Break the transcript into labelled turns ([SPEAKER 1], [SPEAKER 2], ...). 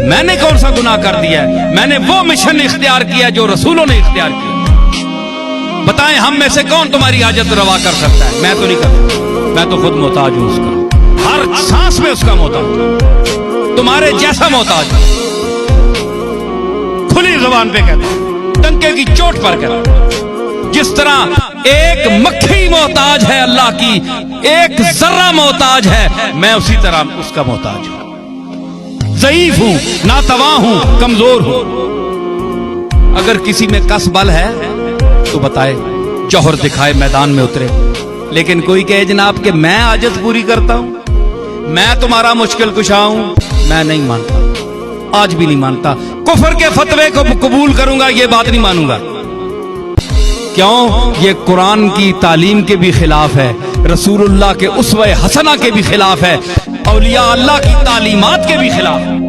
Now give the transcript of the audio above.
[SPEAKER 1] میں نے کون سا گناہ کر دیا ہے؟ میں نے وہ مشن اختیار کیا جو رسولوں نے اختیار کیا۔ بتائیں ہم میں سے کون تمہاری حاجت روا کر سکتا ہے؟ میں تو نہیں کرتا، میں تو خود محتاج ہوں اس کا، ہر سانس میں اس کا محتاج، تمہارے جیسا محتاج، کھلی زبان پہ کہتا ہوں، ڈنکے کی چوٹ پر کہتا ہوں۔ جس طرح ایک مکھی محتاج ہے اللہ کی، ایک ذرہ محتاج ہے، میں اسی طرح اس کا محتاج ہوں، ضعیف ہوں، ناتواں ہوں، کمزور ہوں۔ اگر کسی میں کس بل ہے تو بتائے، جوہر دکھائے، میدان میں اترے۔ لیکن کوئی کہے جناب کہ میں حاجت پوری کرتا ہوں، میں تمہارا مشکل کشا ہوں، میں نہیں مانتا، آج بھی نہیں مانتا۔ کفر کے فتوے کو قبول کروں گا، یہ بات نہیں مانوں گا۔ کیوں؟ یہ قرآن کی تعلیم کے بھی خلاف ہے، رسول اللہ کے اسوہ حسنہ کے بھی خلاف ہے، اولیاء اللہ کی تعلیمات کے بھی خلاف ہے۔